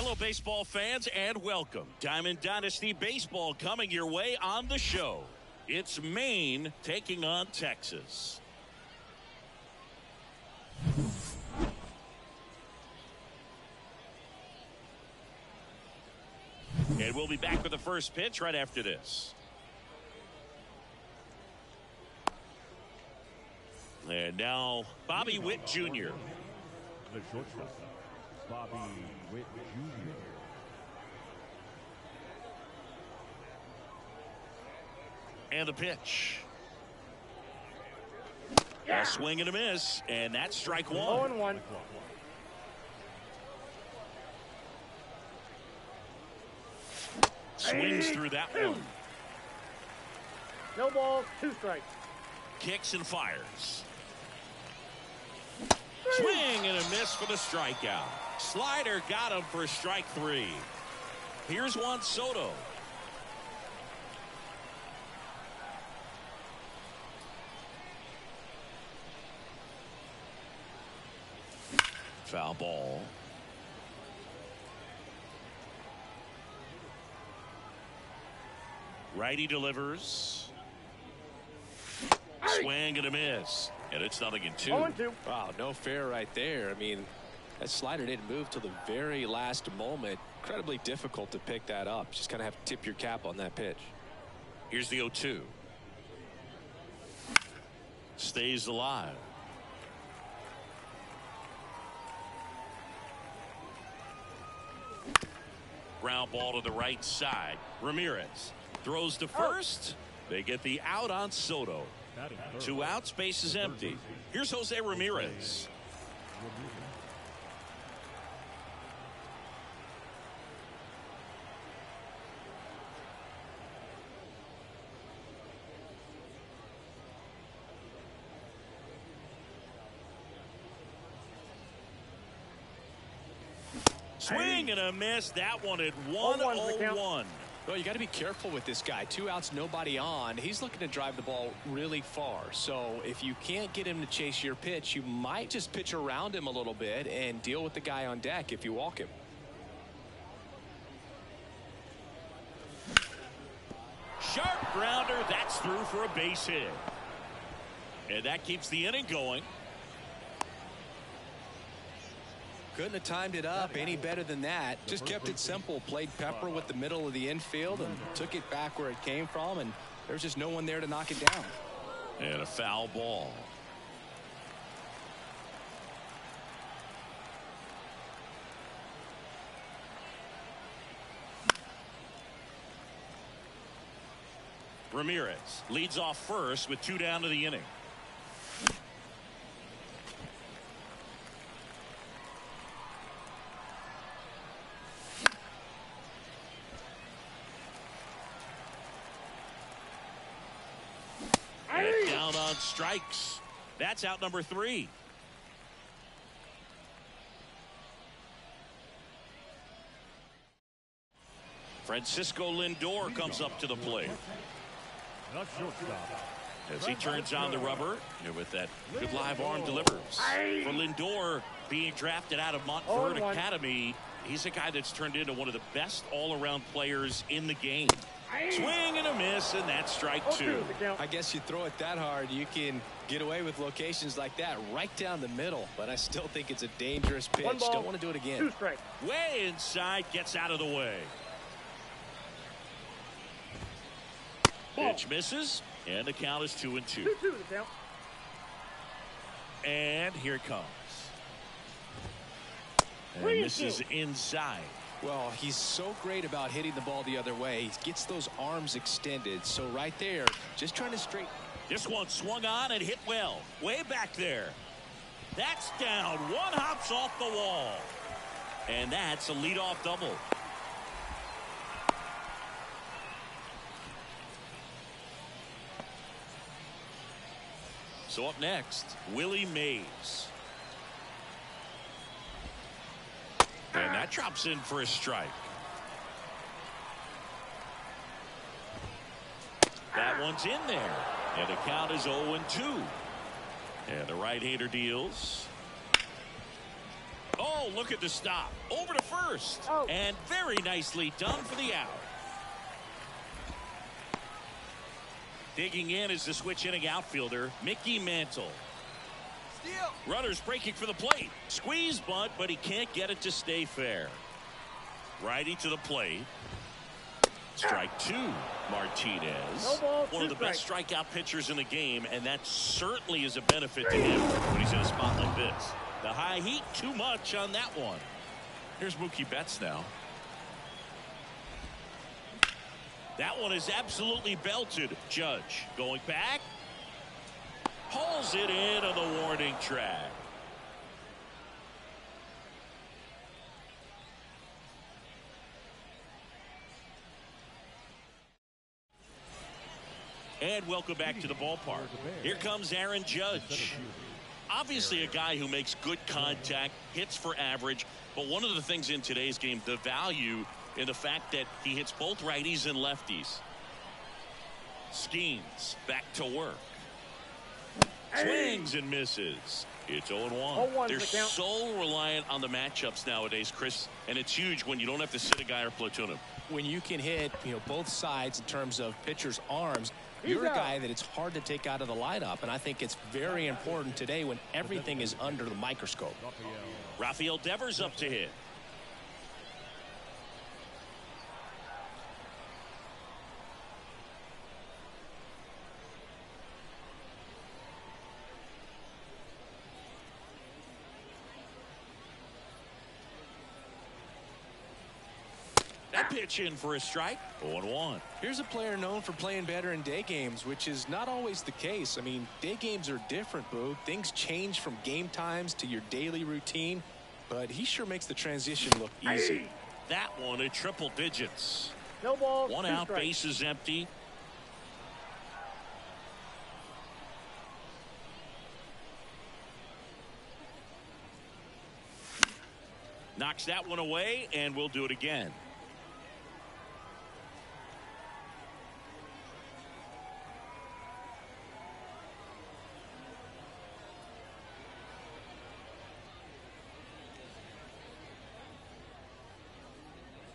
Hello, baseball fans, and welcome. Diamond Dynasty Baseball coming your way on the show. It's Maine taking on Texas. And we'll be back with the first pitch right after this. And now, Bobby Witt Jr. The shortstop, Bobby Witt Jr. And the pitch. A swing and a miss, and that's strike one. 0-1. Swings through that one. No balls, 2 strikes. Kicks and fires. Swing and a miss for the strikeout. Slider got him for strike 3. Here's Juan Soto. Foul ball. Righty delivers. Swing and a miss. And it's 0-2. 0-2. Wow, no fair right there. I mean, that slider didn't move till the very last moment. Incredibly difficult to pick that up. Just kind of have to tip your cap on that pitch. Here's the 0-2. Stays alive. Ground ball to the right side. Ramirez throws to first. They get the out on Soto. 2 outs, base is empty. Here's Jose Ramirez. Swing and a miss. That one at 1-0-1. Well, you got to be careful with this guy. 2 outs, nobody on. He's looking to drive the ball really far. So if you can't get him to chase your pitch, you might just pitch around him a little bit and deal with the guy on deck if you walk him. Sharp grounder. That's through for a base hit. And that keeps the inning going. Couldn't have timed it up any better than that. Just kept it simple. Played pepper with the middle of the infield and took it back where it came from, and there's just no one there to knock it down. And a foul ball. Ramirez leads off first with 2 down to the inning. Down on strikes. That's out number 3. Francisco Lindor comes up to the plate. The shortstop, As he turns on the rubber, and with that good live arm delivers. For Lindor, being drafted out of Montverde Academy, he's a guy that's turned into one of the best all-around players in the game. Swing and a miss, and that's strike 2. I guess you throw it that hard, you can get away with locations like that right down the middle. But I still think it's a dangerous pitch. Don't want to do it again. 2 strikes. Way inside, gets out of the way. Pitch misses, and the count is 2-2. 2-2 the count. And here it comes. And this is inside. Well, he's so great about hitting the ball the other way. He gets those arms extended. So right there, just trying to straighten. This one swung on and hit well. Way back there. That's down. 1 hops off the wall. And that's a leadoff double. So up next, Willie Mays. And that drops in for a strike. That one's in there. And the count is 0-2. And the right-hander deals. Oh, look at the stop. Over to first. Oh. And very nicely done for the out. Digging in is the switch hitting outfielder, Mickey Mantle. Steal. Runners breaking for the plate. Squeeze bunt, but he can't get it to stay fair. Righty to the plate. Strike two, Martinez. No ball, One of the two best strikeout pitchers in the game, and that certainly is a benefit to him when he's in a spot like this. The high heat, too much on that one. Here's Mookie Betts now. That one is absolutely belted. Judge going back. Pulls it in on the warning track. And welcome back to the ballpark. Here comes Aaron Judge. Obviously a guy who makes good contact, hits for average, but one of the things in today's game, the value in the fact that he hits both righties and lefties. Schemes back to work. Swings and misses. It's 0-1. They're so reliant on the matchups nowadays, Chris, and it's huge when you don't have to sit a guy or platoon him. When you can hit, both sides in terms of pitchers' arms, you're a guy that it's hard to take out of the lineup, and I think it's very important today when everything is under the microscope. Rafael Devers up to hit. That pitch in for a strike. 0-1. Here's a player known for playing better in day games, which is not always the case. I mean, day games are different, Boo. Things change from game times to your daily routine, but he sure makes the transition look easy. That one at triple digits. No ball. One out, base is empty. Knocks that one away, and we'll do it again.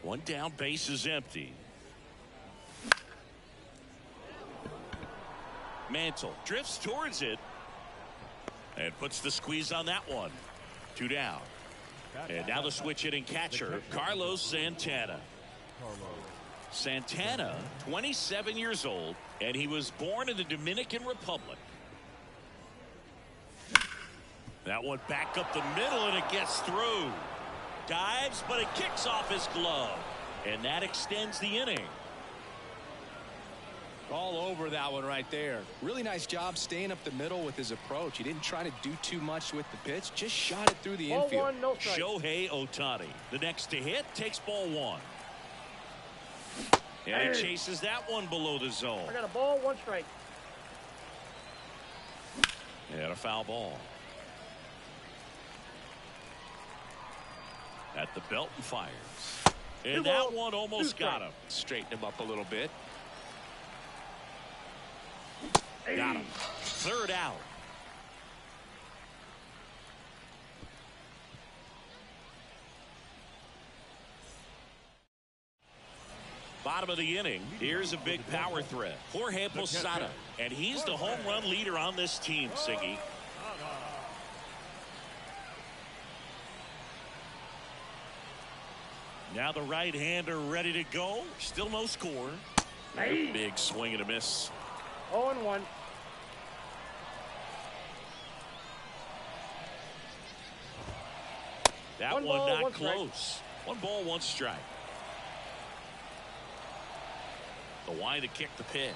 One down, base is empty. Mantle drifts towards it and puts the squeeze on that one. Two down. And now the switch hitting catcher, Carlos Santana. Santana, 27 years old, and he was born in the Dominican Republic. That one back up the middle, and it gets through. Dives, but it kicks off his glove, and that extends the inning. All over that one right there. Really nice job staying up the middle with his approach. He didn't try to do too much with the pitch, just shot it through the infield. No strike. Shohei Ohtani, the next to hit, takes ball one. And he chases that one below the zone. I got a ball, one strike. And a foul ball. At the belt and fires. And that one almost got him. Straighten him up a little bit. Got him. Third out. Bottom of the inning. Here's a big power threat. Jorge Posada. And he's the home run leader on this team, Siggy. Now the right-hander ready to go. Still no score. A big swing and a miss. 0-1. That one not close. 1 ball, 1 strike. The wind to kick the pitch.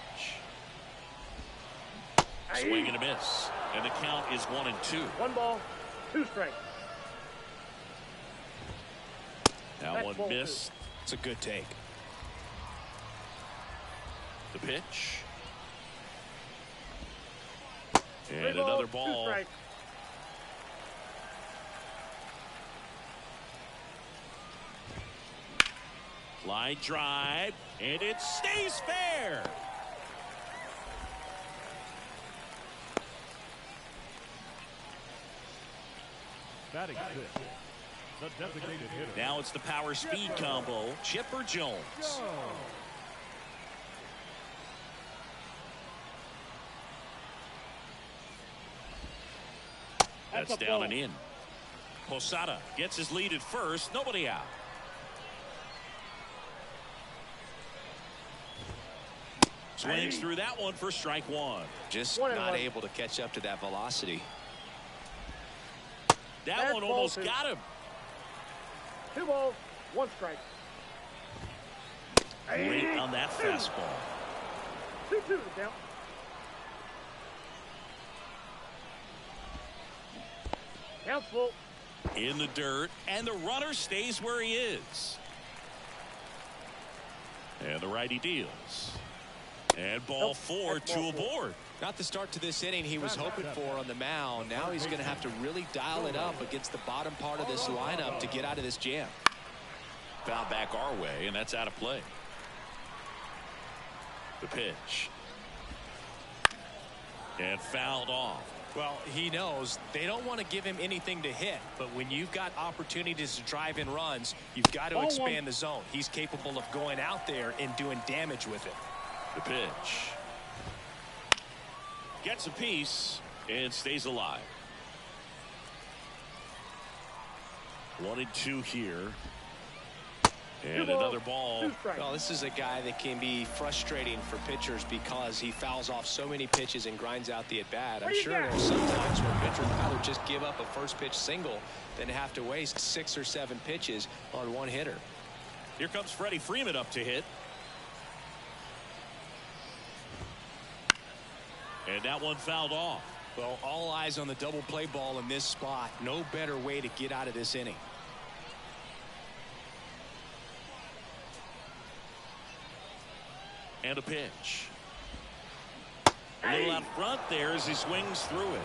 Swing and a miss. And the count is 1-2. 1 ball, 2 strikes. That one missed. It's a good take. The pitch. And another ball. Line drive, and it stays fair. Batting fifth, The designated hitter. Now it's the power speed combo. Chipper Jones. Go. That's a down ball. and in. Posada gets his lead at first. Nobody out. Swings through that one for strike one. Just 1-1. not able to catch up to that velocity. That Bad one ball, almost too. got him. 2 balls, 1 strike. Late on that fastball. 2-2 the count. Count's full. In the dirt, and the runner stays where he is. And the righty deals. And ball Nope, 4, that's 2 ball 4. aboard. Not the start to this inning he was hoping for on the mound. Now he's going to have to really dial it up against the bottom part of this lineup to get out of this jam. Foul back our way, and that's out of play. The pitch. And fouled off. Well, he knows they don't want to give him anything to hit, but when you've got opportunities to drive in runs, you've got to Ball expand one. the zone. He's capable of going out there and doing damage with it. The pitch. Gets a piece and stays alive. 1-2 here. And 2 balls, another ball. 2 strikes. Well, this is a guy that can be frustrating for pitchers because he fouls off so many pitches and grinds out the at-bat. I'm What do you sure got? there's some times where pitchers would rather just give up a first pitch single than have to waste 6 or 7 pitches on one hitter. Here comes Freddie Freeman up to hit. And that one fouled off. Well, all eyes on the double play ball in this spot. No better way to get out of this inning. And a pitch. A little out front there as he swings through it.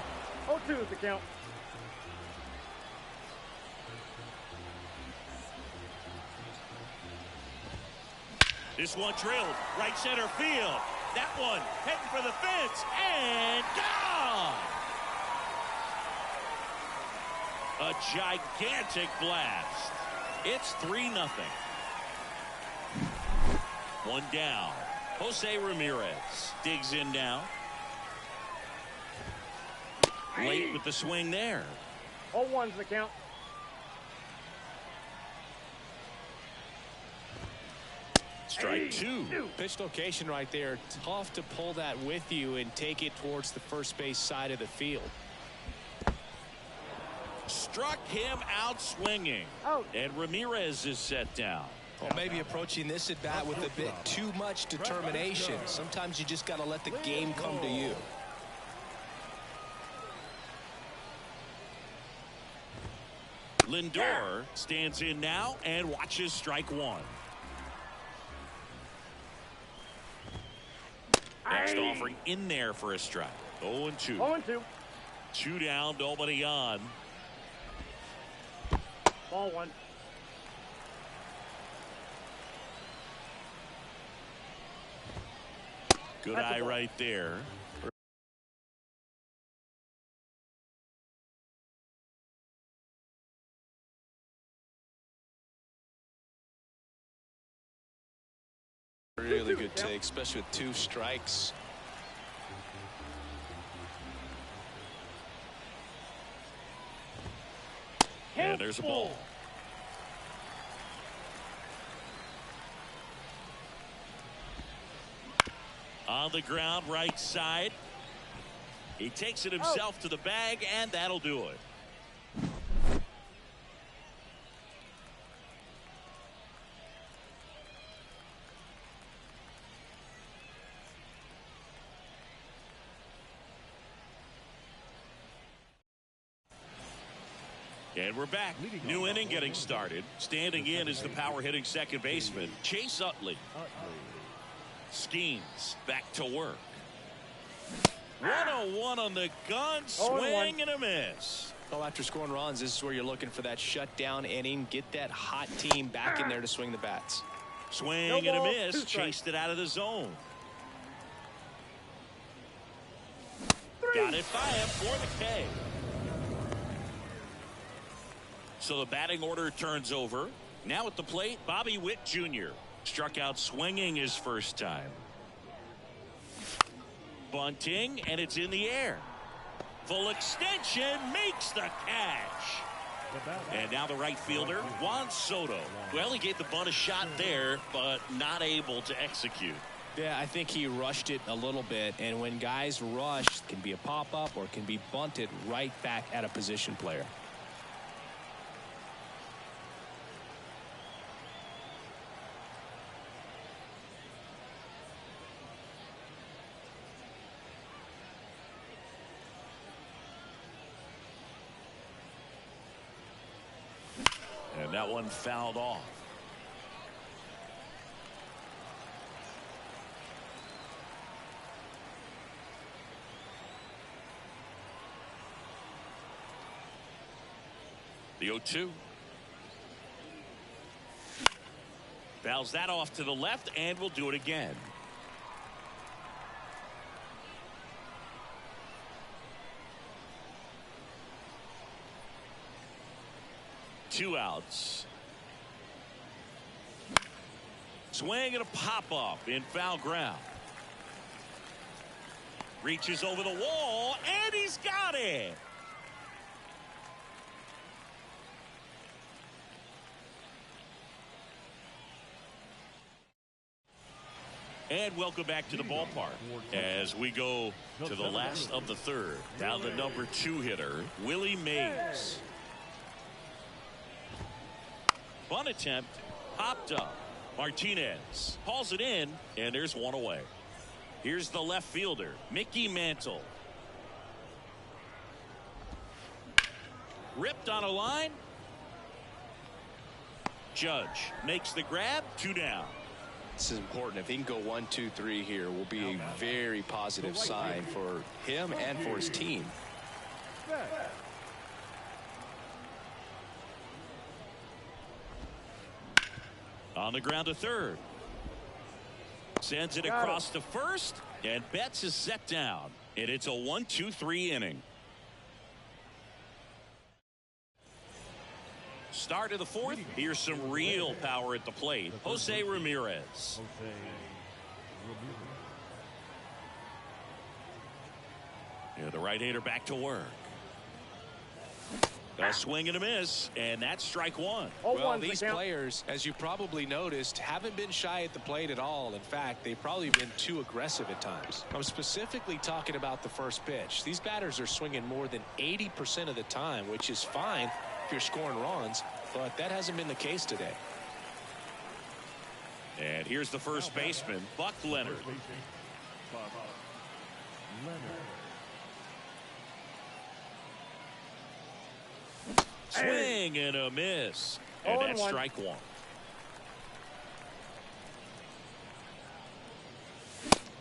0-2 is the count. This one drilled right center field. That one heading for the fence and gone. A gigantic blast. It's 3-0. One down. Jose Ramirez digs in now. Late with the swing there. 0-1 is the count. Strike 2. Pitch location right there. Tough to pull that with you and take it towards the first base side of the field. Struck him out swinging. Out. And Ramirez is set down. Well, maybe approaching this at bat with a bit too much determination. Sometimes you just got to let the game come to you. Lindor stands in now and watches strike 1. Next offering in there for a strike. 0-2. 0-2. 2 down, nobody on. Ball 1. Good That's a eye ball. right there. Really good take, especially with 2 strikes. And there's a ball. On the ground, right side. He takes it himself to the bag, and that'll do it. And we're back. New inning getting started. Standing in is the power hitting second baseman, Chase Utley. Skeens back to work. 101 on the gun, swing and a miss. Well, after scoring runs, this is where you're looking for that shutdown inning. Get that hot team back in there to swing the bats. Swing and a miss. Chased it out of the zone. Got it by him for the K. So the batting order turns over. Now at the plate, Bobby Witt Jr. struck out swinging his first time. Bunting, and it's in the air. Full extension, makes the catch. And now the right fielder, Juan Soto. Well, he gave the bunt a shot there, but not able to execute. Yeah, I think he rushed it a little bit, and when guys rush, it can be a pop-up or it can be bunted right back at a position player. And that one fouled off. The 0-2. Fouls that off to the left, and we'll do it again. Two outs. Swing and a pop-up in foul ground. Reaches over the wall, and he's got it. And welcome back to the ballpark as we go to the last of the third. Now the number 2 hitter, Willie Mays. Bunt attempt, popped up. Martinez hauls it in, and there's one away. Here's the left fielder, Mickey Mantle. Ripped on a line. Judge makes the grab, 2 down. This is important. If he can go 1, 2, 3 here, will be a very positive sign for him and for his team. On the ground to third. Sends it across to first, and Betts is set down. And it's a 1-2-3 inning. Start of the fourth. Here's some real power at the plate. Jose Ramirez. Yeah, the right-hander back to work. A swing and a miss, and that's strike one. Well, these players, as you probably noticed, haven't been shy at the plate at all. In fact, they've probably been too aggressive at times. I'm specifically talking about the first pitch. These batters are swinging more than 80% of the time, which is fine if you're scoring runs, but that hasn't been the case today. And here's the first baseman, Buck Leonard. Swing and a miss. And that's strike one.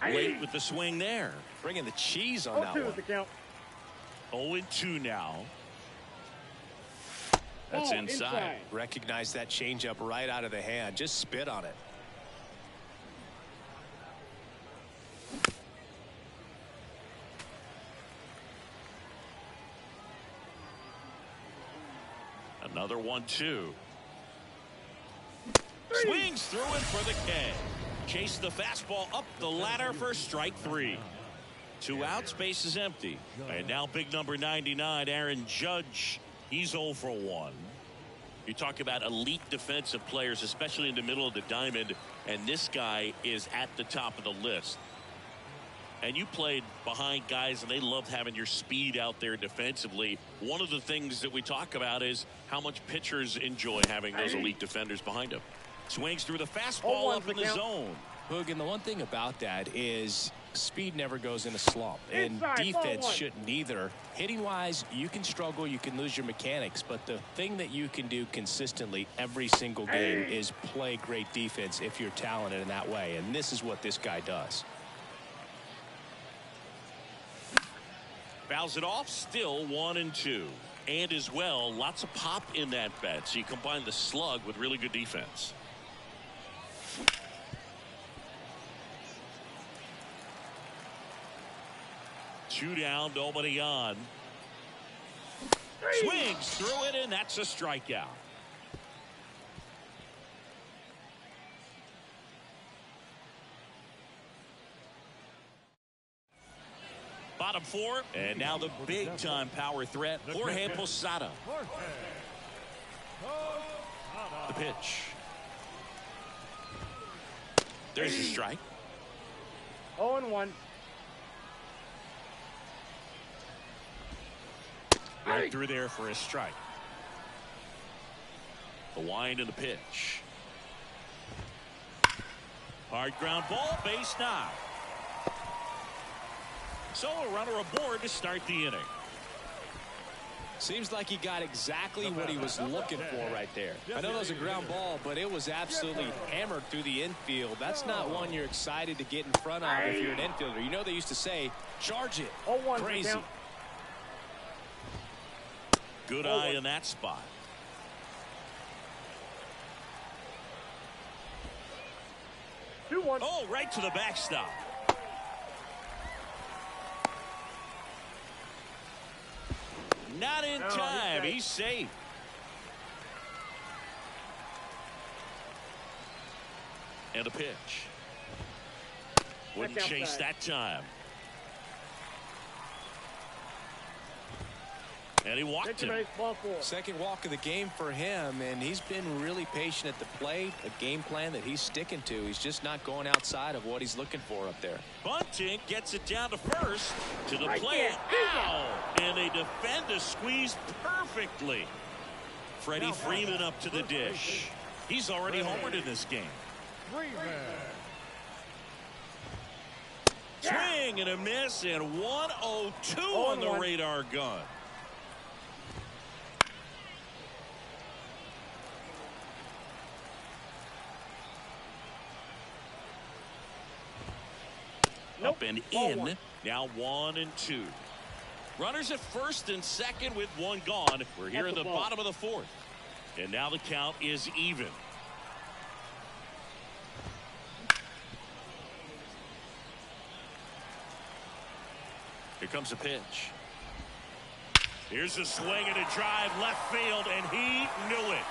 Late with the swing there. Bringing the cheese on that one. 0-2 now. That's inside. Recognize that changeup right out of the hand. Just spit on it. Another 1-2. Swings through it for the K. Chase the fastball up the ladder for strike 3. 2 outs, base is empty. And now big number 99, Aaron Judge. He's 0 for 1. You talk about elite defensive players, especially in the middle of the diamond, and this guy is at the top of the list. And you played behind guys, and they loved having your speed out there defensively. One of the things that we talk about is how much pitchers enjoy having those elite defenders behind them. Swings through the fastball up in the zone. Hoog, and the one thing about that is speed never goes in a slump, and defense shouldn't either. Hitting wise, you can struggle, you can lose your mechanics, but the thing that you can do consistently every single game is play great defense if you're talented in that way, and this is what this guy does. Fouls it off, still 1-2. And as well, lots of pop in that bat, so you combine the slug with really good defense. Two down, nobody on. Swings through it, and that's a strikeout. Bottom four, and now the big-time power threat, Jorge Posada. The pitch. There's a strike. 0-1. Right through there for a strike. The wind and the pitch. Hard ground ball, base knock. So a runner aboard to start the inning. Seems like he got exactly what he was looking for right there. I know that was a ground ball, but it was absolutely hammered through the infield. That's not one you're excited to get in front of if you're an infielder. You know they used to say, charge it. 0-1 Crazy. count. Good eye in that spot. Oh, right to the backstop. Not in time. He's safe. And a pitch. Wouldn't chase that time. And he walked him. Second walk of the game for him, and he's been really patient at the plate. A game plan that he's sticking to. He's just not going outside of what he's looking for up there. Bunting gets it down to first. To the plate. Ow! And they defend the squeeze perfectly. Freddie Freeman up to the dish. He's already homered in this game. Swing and a miss, and 102 on the radar gun. Up and in. Now 1-2. Runners at first and second with one gone. We're here in the bottom of the fourth. And now the count is even. Here comes a pitch. Here's a swing and a drive left field, and he knew it.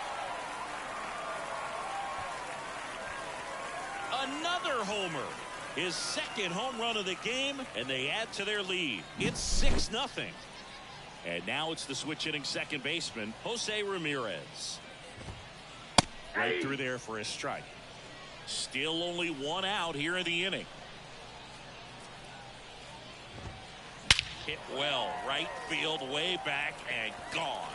Another homer. His second home run of the game, and they add to their lead. It's 6-0. And now it's the switch hitting second baseman, Jose Ramirez. Right through there for a strike. Still only one out here in the inning. Hit well, right field, way back, and gone.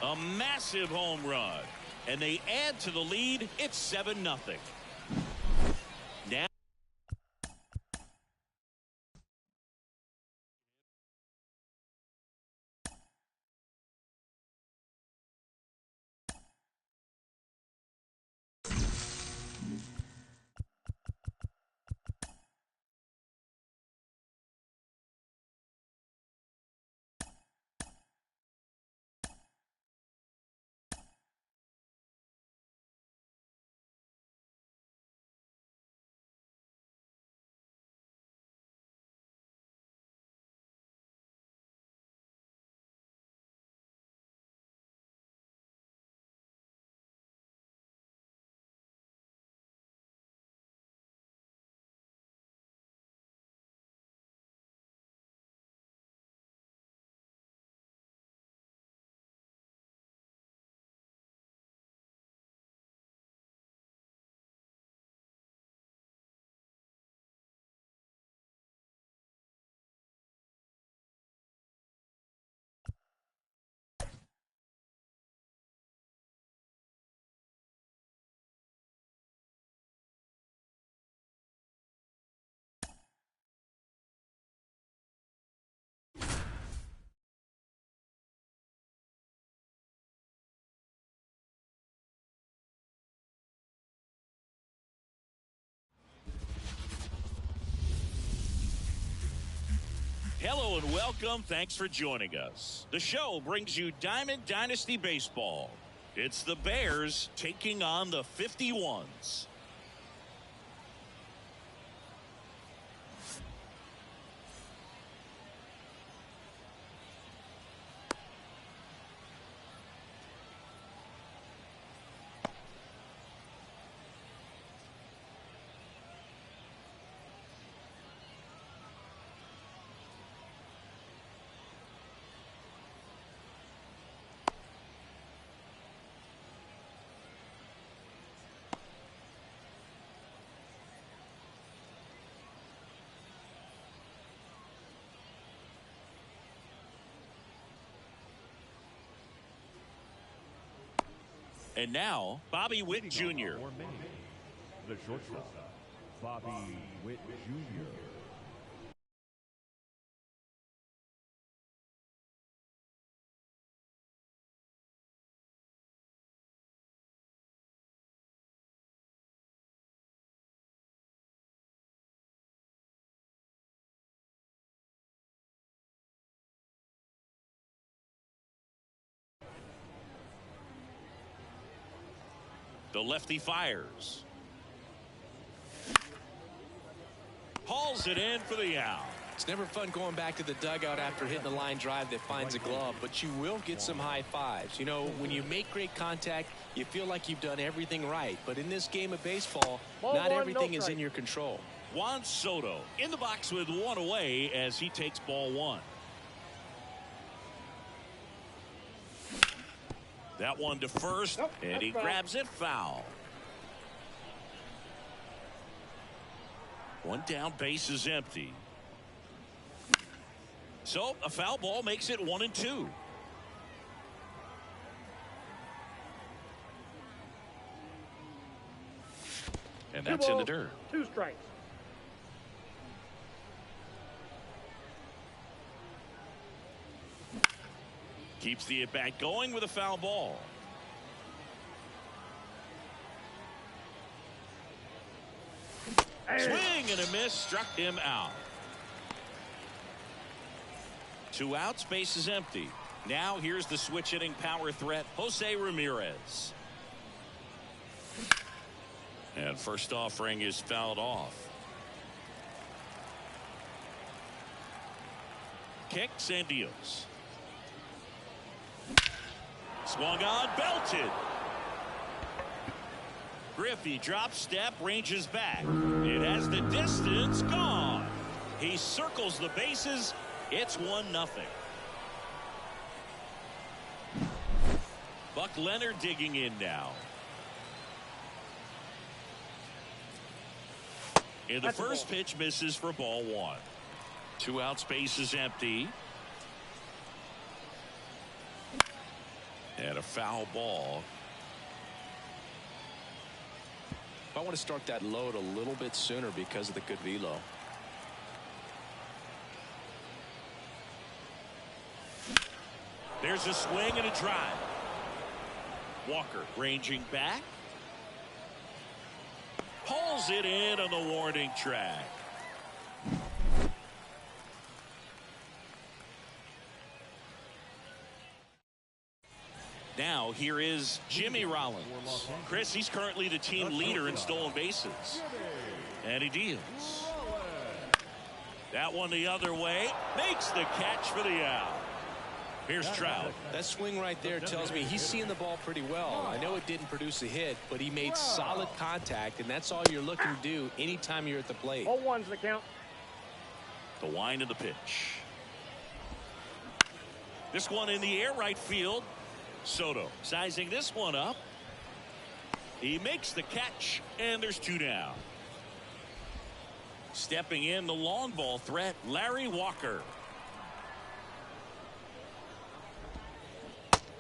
A massive home run. And they add to the lead. It's 7-0. Now. Hello and welcome. Thanks for joining us. The show brings you Diamond Dynasty Baseball. It's the Bears taking on the 51s. And now, Bobby Witt Jr. The shortstop, Bobby Witt Jr. The lefty fires. Hauls it in for the out. It's never fun going back to the dugout after hitting a line drive that finds a glove, but you will get some high fives. You know, when you make great contact, you feel like you've done everything right. But in this game of baseball, not everything is in your control. Juan Soto in the box with one away as he takes ball one. That one to first, and he grabs it foul. One down, base is empty. So a foul ball makes it 1-2. And that's in the dirt. 2 strikes. Keeps the at-bat going with a foul ball. Swing and a miss, struck him out. 2 outs, base is empty. Now here's the switch hitting power threat, Jose Ramirez. And first offering is fouled off. Kicks and deals. Swung on, belted. Griffey drops step, ranges back. It has the distance, gone. He circles the bases. It's 1-0. Buck Leonard digging in now. In the first pitch, misses for ball 1. 2 outs, base is empty. And a foul ball. I want to start that load a little bit sooner because of the good velo. There's a swing and a drive. Walker ranging back. Pulls it in on the warning track. Now here is Jimmy Rollins. Chris, he's currently the team leader in stolen bases. And he deals. That one the other way. Makes the catch for the out. Here's Trout. That swing right there tells me he's seeing the ball pretty well. I know it didn't produce a hit, but he made solid contact, and that's all you're looking to do anytime you're at the plate. 0-1's the count. The wind of the pitch. This one in the air, right field. Soto sizing this one up. He makes the catch, and there's 2 down. Stepping in the long ball threat, Larry Walker.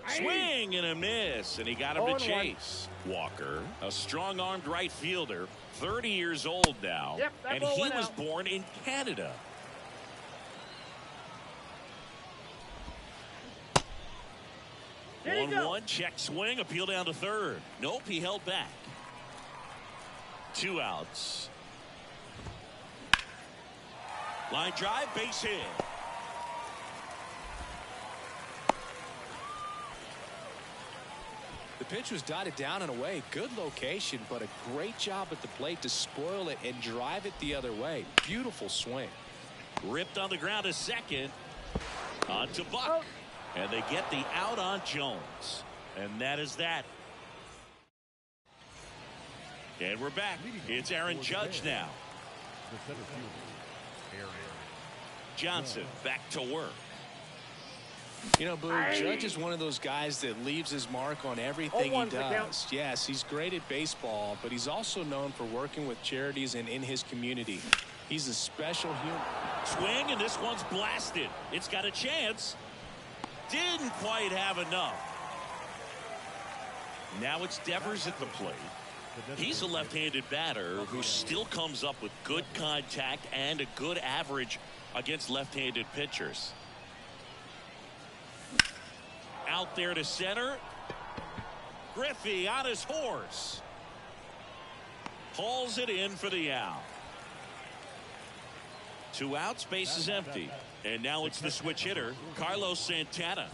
Swing and a miss, and he got him to chase. Walker, a strong-armed right fielder, 30 years old now, and he was born in Canada. Here 1-1, check swing, appeal down to third. Nope, he held back. 2 outs. Line drive, base hit. The pitch was dotted down and away. Good location, but a great job at the plate to spoil it and drive it the other way. Beautiful swing. Ripped on the ground to second. On to Buck. And they get the out on Jones. And that is that. And we're back. It's Aaron Judge now. Johnson back to work. You know, Boo, Judge is one of those guys that leaves his mark on everything he does. Yes, he's great at baseball, but he's also known for working with charities and in his community. He's a special human. Swing, and this one's blasted. It's got a chance. Didn't quite have enough. Now it's Devers at the plate. He's a left-handed batter who still comes up with good contact and a good average against left-handed pitchers. Out there to center. Griffey on his horse. Hauls it in for the out. 2 outs, base is empty. And now it's the switch hitter, Carlos Santana.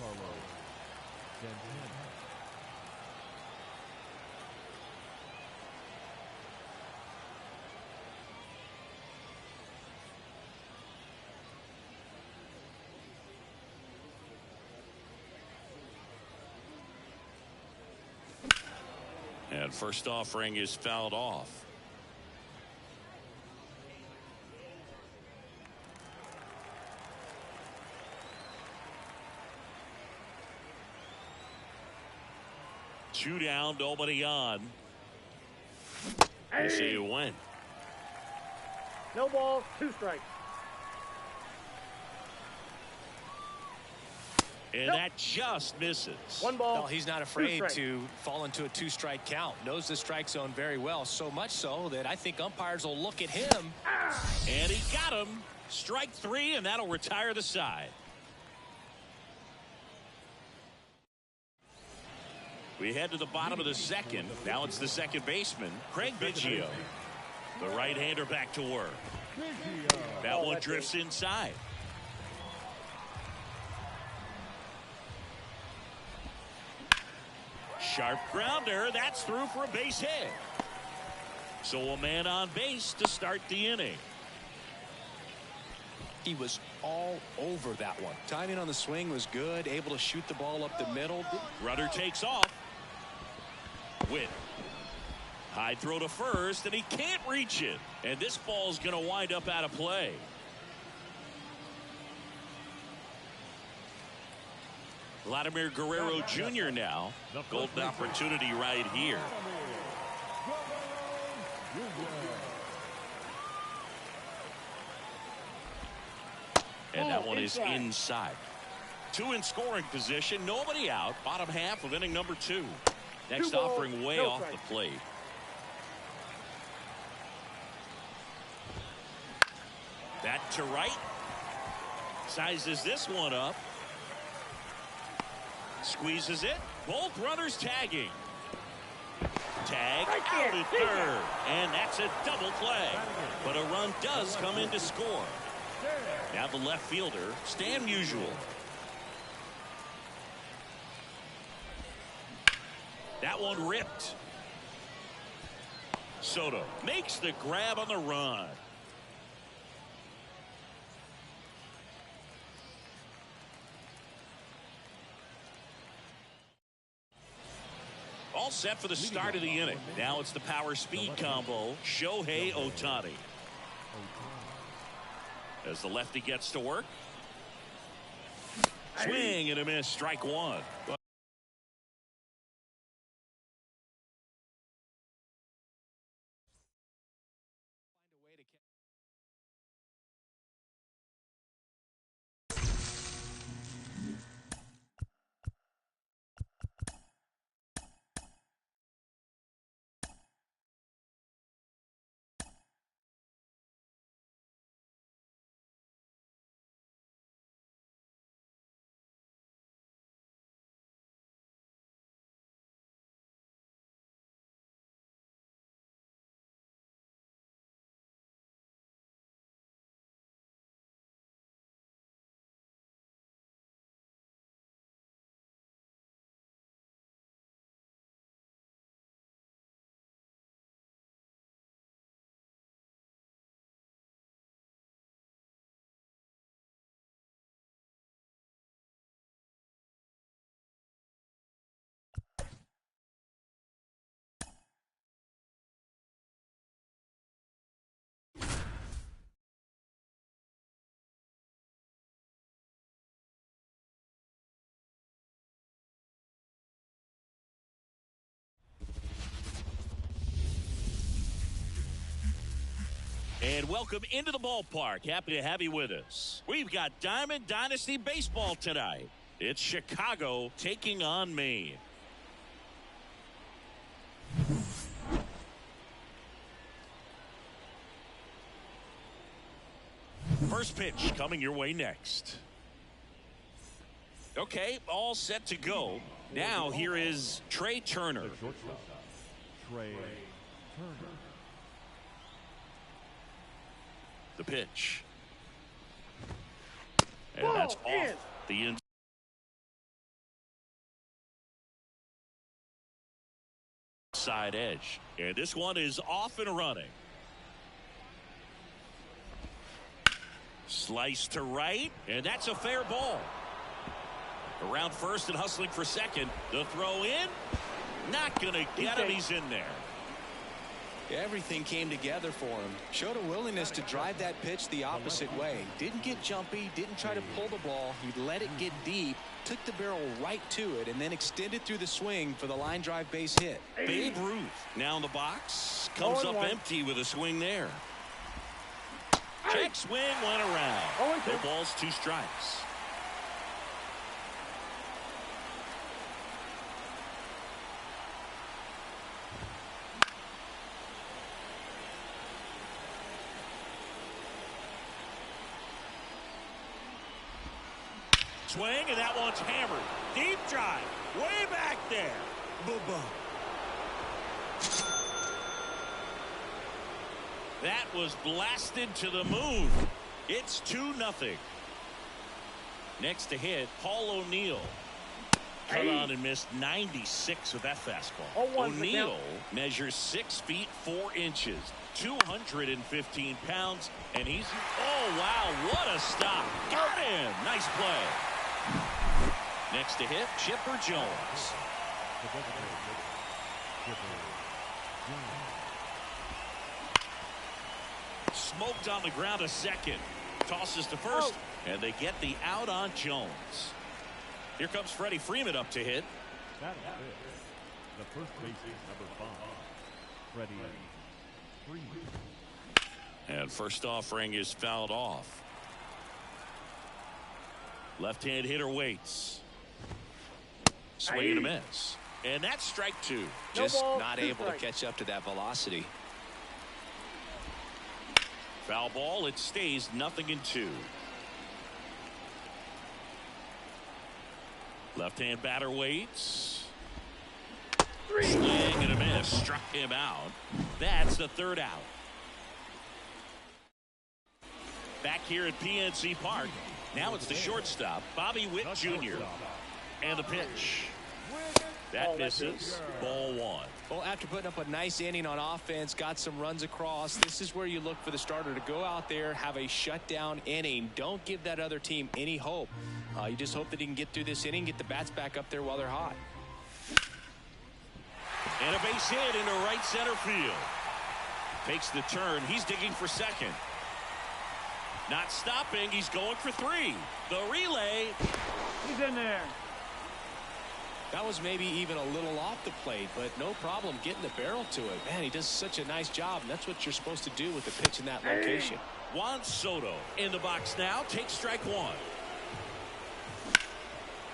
And first offering is fouled off. Two down, nobody on. Hey. See you win. No balls, 2 strikes. And that just misses. 1 ball. Well, he's not afraid to fall into a 2-strike count. Knows the strike zone very well. So much so that I think umpires will look at him. And he got him. Strike 3, and that'll retire the side. We head to the bottom of the second. Now it's the second baseman, Craig Biggio. The right-hander back to work. That one drifts inside. Sharp grounder. That's through for a base hit. So a man on base to start the inning. He was all over that one. Timing on the swing was good. Able to shoot the ball up the middle. Runner takes off. Witt. High throw to first, and he can't reach it. And this ball's going to wind up out of play. Vladimir Guerrero Jr. now. Golden opportunity right here. And that one is inside. 2 in scoring position. Nobody out. Bottom half of inning number 2. Next offering way off the plate. That to right. Sizes this one up. Squeezes it. Both runners tagging. Tag out at third. And that's a double play. But a run does come in to score. Now the left fielder, Stan Musial. That one ripped. Soto makes the grab on the run. All set for the start of the inning. Now it's the power speed combo, Shohei Ohtani. As the lefty gets to work. Swing and a miss, strike 1. And welcome into the ballpark. Happy to have you with us. We've got Diamond Dynasty Baseball tonight. It's Chicago taking on Maine. First pitch coming your way next. Okay, all set to go. Now here is Trey Turner. The shortstop, Trey Turner. The pitch. And that's off the inside edge. And this one is off and running. Slice to right, and that's a fair ball. Around first and hustling for second. The throw in. Not going to get him. He's in there. Everything came together for him. Showed a willingness to drive that pitch the opposite way. Didn't get jumpy, didn't try to pull the ball. He let it get deep, took the barrel right to it, and then extended through the swing for the line drive base hit. Babe Ruth now in the box. Comes up empty with a swing there. Check swing went around. No balls, 2 strikes. Swing, and that one's hammered. Deep drive. Way back there. Boo-boo. That was blasted to the moon. It's 2-0. Next to hit, Paul O'Neill. Cut on and missed 96 with that fastball. O'Neill measures 6 feet 4 inches. 215 pounds, and he's, oh wow, what a stop. Got him. Nice play. Next to hit, Chipper Jones. Smoked on the ground a second. Tosses to first, and they get the out on Jones. Here comes Freddie Freeman up to hit. That is it. The first baseman, number 5, Freddie Freeman. And first offering is fouled off. Left-hand hitter waits. Swing and a miss. And that's strike 2. Just not able to catch up to that velocity. Foul ball. It stays 0-2. Left-hand batter waits. Swing and a miss. Struck him out. That's the 3rd out. Back here at PNC Park. Now it's the shortstop, Bobby Witt Jr. And the pitch. That misses. Ball 1. Well, after putting up a nice inning on offense, got some runs across, this is where you look for the starter to go out there, have a shutdown inning. Don't give that other team any hope. You just hope that he can get through this inning, get the bats back up there while they're hot. And a base hit into right center field. Takes the turn. He's digging for second. Not stopping. He's going for 3. The relay. He's in there. That was maybe even a little off the plate, but no problem getting the barrel to it. Man, he does such a nice job, and that's what you're supposed to do with the pitch in that location. Juan Soto in the box now. Takes strike 1.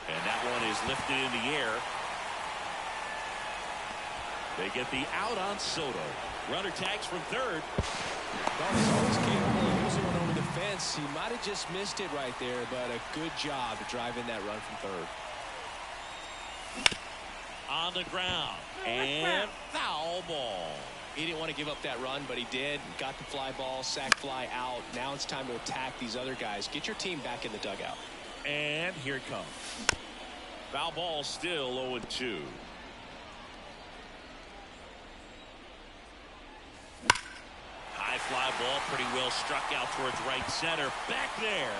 And that one is lifted in the air. They get the out on Soto. Runner tags from third. Well, he's always capable of losing one over the fence. He might have just missed it right there, but a good job to drive in that run from third. On the ground. And foul ball. He didn't want to give up that run, but he did. Got the fly ball, sac fly out. Now it's time to attack these other guys. Get your team back in the dugout. And here it comes. Foul ball still 0-2. High fly ball, pretty well struck out towards right center. Back there.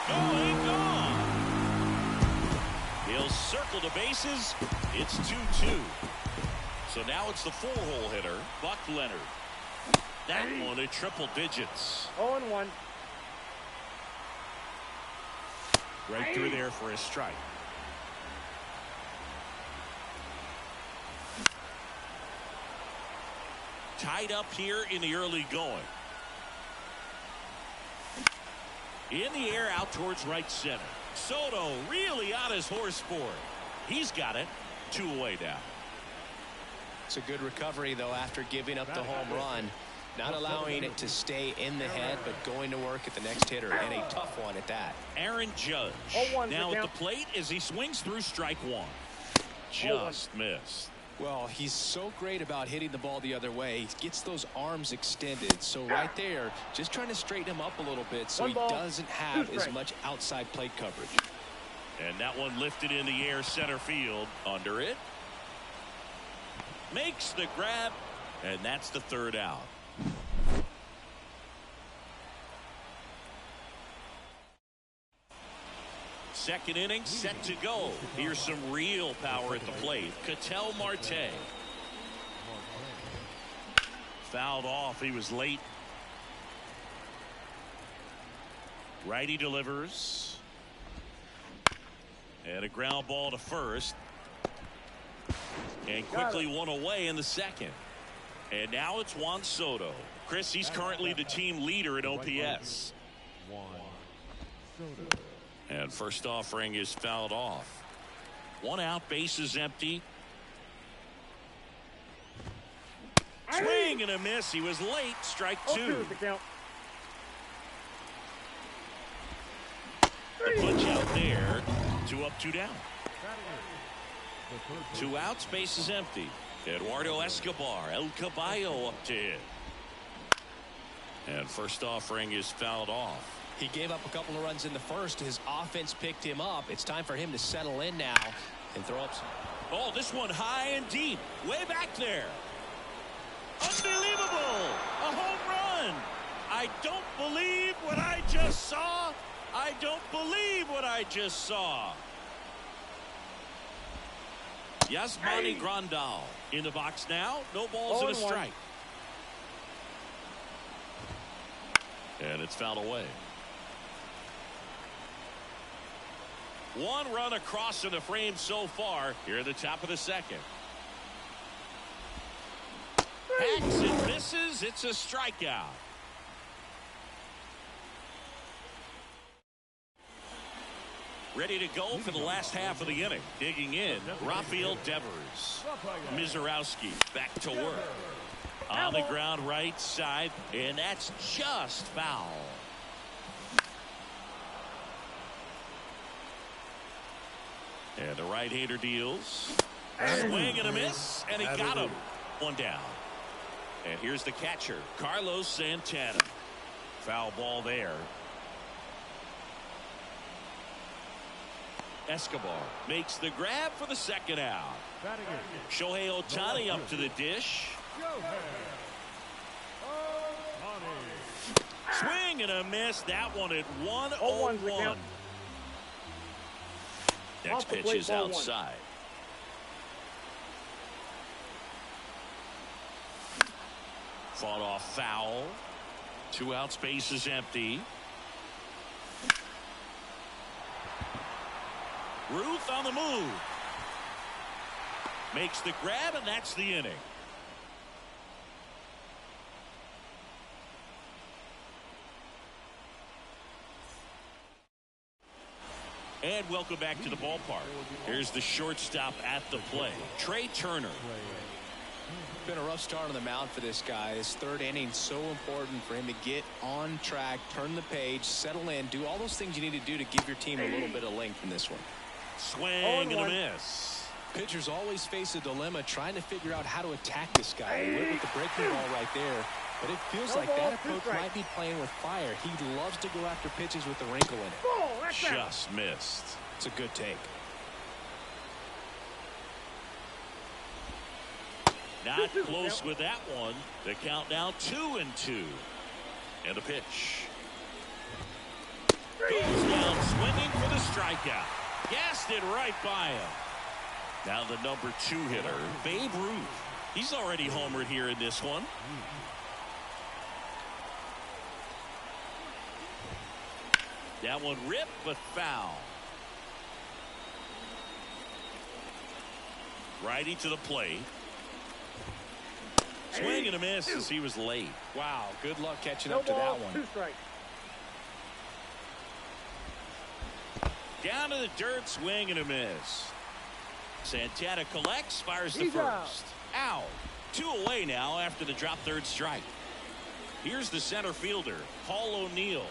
Going gone. He'll circle the bases. It's 2-2. So now it's the 4-hole hitter, Buck Leonard. That one at triple digits. 0-1. Right through there for a strike. Tied up here in the early going. In the air out towards right center. Soto really on his horse for it. He's got it. 2 away now. It's a good recovery, though, after giving up the home run. Not allowing it to stay in the head, but going to work at the next hitter, and a tough one at that. Aaron Judge now at the plate as he swings through strike one. Just missed. Well, he's so great about hitting the ball the other way. He gets those arms extended. So right there, just trying to straighten him up a little bit so he doesn't have as much outside plate coverage. And that one lifted in the air, center field. Under it. Makes the grab, and that's the third out. Second inning set to go. Here's some real power at the plate. Ketel Marte. Fouled off. He was late. Righty delivers. And a ground ball to first. And quickly one away in the second. And now it's Juan Soto. Chris, he's currently the team leader in OPS. And first offering is fouled off. One out, bases empty. Swing and a miss. He was late. Strike two. The punch out there. 2 up, 2 down. 2 outs, bases empty. Eduardo Escobar, El Caballo up to hit. And first offering is fouled off. He gave up a couple of runs in the first. His offense picked him up. It's time for him to settle in now and throw up some. Oh, this one high and deep. Way back there. Unbelievable. A home run. I don't believe what I just saw. I don't believe what I just saw. Yasmani Grandal in the box now. No balls and a strike. And it's fouled away. 1 run across in the frame so far here at the top of the second. Hacks and misses. It's a strikeout. Ready to go for the last half of the inning. Digging in, Rafael Devers. Mizorowski back to work. On the ground right side, and that's just foul. And the right-hander deals. Swing and a miss, and he got him. 1 down. And here's the catcher, Carlos Santana. Foul ball there. Escobar makes the grab for the second out. Shohei Ohtani up to the dish. Swing and a miss. That one at 1-0-1. Next pitch is outside. Fought off foul. 2 outs, base is empty. Ruth on the move. Makes the grab, and that's the inning. And welcome back to the ballpark. Here's the shortstop at the play, Trey Turner. Been a rough start on the mound for this guy. His 3rd inning, so important for him to get on track, turn the page, settle in, do all those things you need to do to give your team a little bit of length in this one. Swing and a miss. Pitchers always face a dilemma trying to figure out how to attack this guy. He went with the breaking ball right there, but it feels like that approach might be playing with fire. He loves to go after pitches with the wrinkle in it. Just missed. It's a good take. Not close with that one. The count now 2-2. And the pitch. Goes down swinging for the strikeout. Gassed it right by him. Now the number 2 hitter, Babe Ruth. He's already homered here in this one. That one ripped, but foul. Righty to the plate. Swing and a miss as he was late. Wow, good luck catching up to that one. 2 strikes. Down to the dirt, swing and a miss. Santana collects, fires the first. Out. 2 away now after the drop 3rd strike. Here's the center fielder, Paul O'Neill.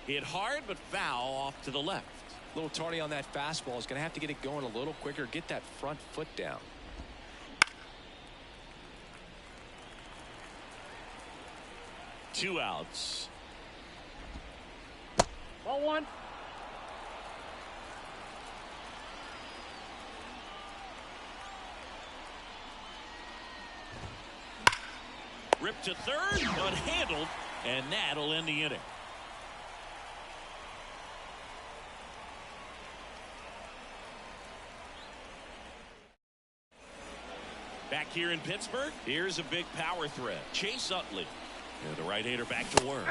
Hit hard, but foul off to the left. A little tardy on that fastball. Is going to have to get it going a little quicker. Get that front foot down. Two outs. Ball one. Ripped to third, but handled, and that'll end the inning. Back here in Pittsburgh, here's a big power threat. Chase Utley. And the right-hander back to work.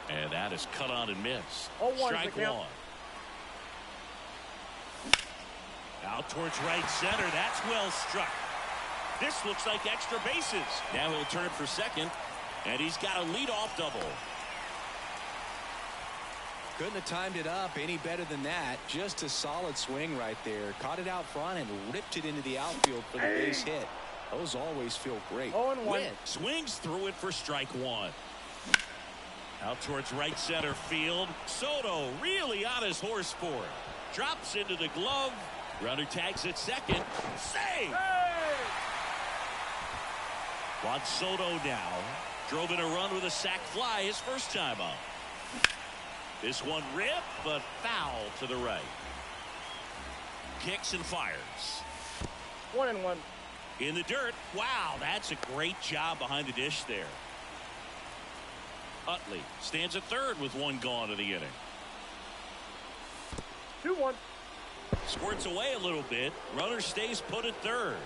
And that is cut on and missed. Strike one. Out towards right center. That's well struck. This looks like extra bases. Now he'll turn for second, and he's got a leadoff double. Couldn't have timed it up any better than that. Just a solid swing right there. Caught it out front and ripped it into the outfield for the base hit. Those always feel great. 0-1. Swings through it for strike one. Out towards right center field. Soto really on his horse for it. Drops into the glove. Runner tags at second. Save! Juan Soto now drove in a run with a sac fly his first time up. This one ripped, but foul to the right. Kicks and fires. 1-1. In the dirt. Wow, that's a great job behind the dish there. Utley stands at third with one gone to the inning. 2-1. Squirts away a little bit. Runner stays put at third.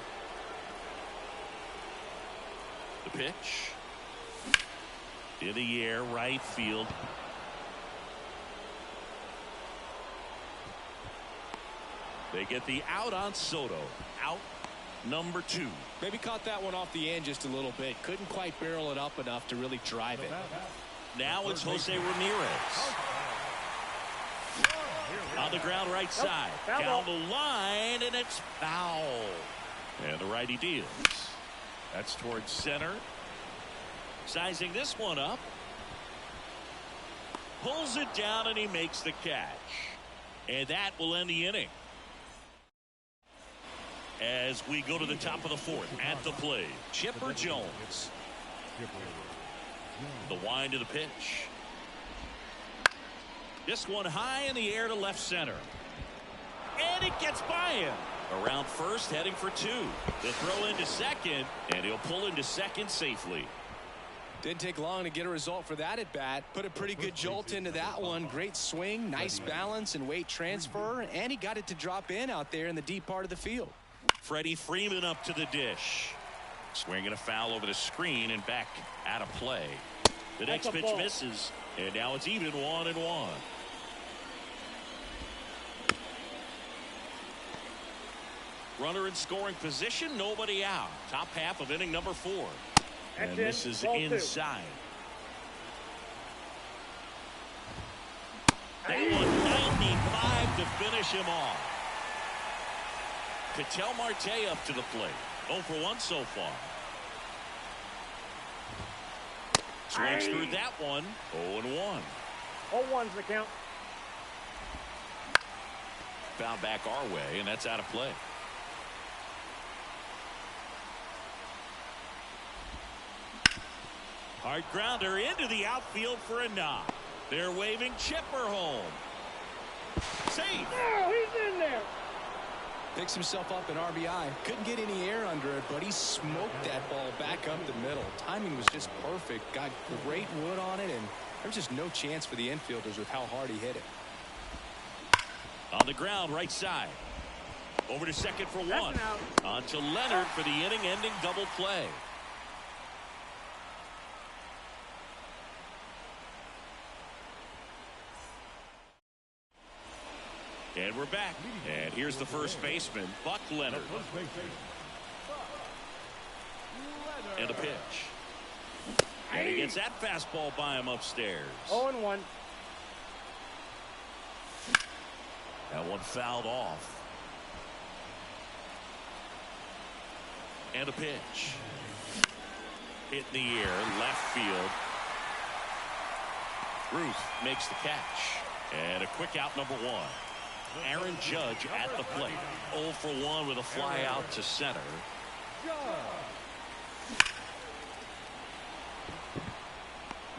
The pitch. In the air, right field. They get the out on Soto. Out number 2. Maybe caught that one off the end just a little bit. Couldn't quite barrel it up enough to really drive it. Now it's Jose Ramirez. On the ground right side. Down the line, and it's foul. And the righty deals. That's towards center. Sizing this one up. Pulls it down, and he makes the catch. And that will end the inning. As we go to the top of the fourth, at the plate, Chipper Jones. The wind of the pitch. This one high in the air to left center. And it gets by him. Around first, heading for 2. The throw into second, and he'll pull into second safely. Didn't take long to get a result for that at bat. Put a pretty good jolt into that one. Great swing, nice balance and weight transfer, and he got it to drop in out there in the deep part of the field. Freddie Freeman up to the dish. Swinging a foul over the screen and back out of play. The next pitch misses, and now it's even 1-1. Runner in scoring position, nobody out. Top half of inning number 4. And this is inside. That one 95 to finish him off. Ketel Marte up to the plate. 0 for 1 so far. Swings through that one. 0-1. 0-1's the count. Found back our way, and that's out of play. Hard grounder into the outfield for a knock. They're waving Chipper home. Safe. Oh, he's in there. Picks himself up an RBI. Couldn't get any air under it, but he smoked that ball back up the middle. Timing was just perfect. Got great wood on it, and there's just no chance for the infielders with how hard he hit it. On the ground, right side. Over to second for 1. On to Leonard for the inning-ending double play. And we're back. And here's the first baseman, Buck Leonard. And a pitch. And he gets that fastball by him upstairs. 0-1. That one fouled off. And a pitch. Hit in the air, left field. Ruth makes the catch. And a quick out, number 1. Aaron Judge at the plate. 0 for 1 with a fly out to center.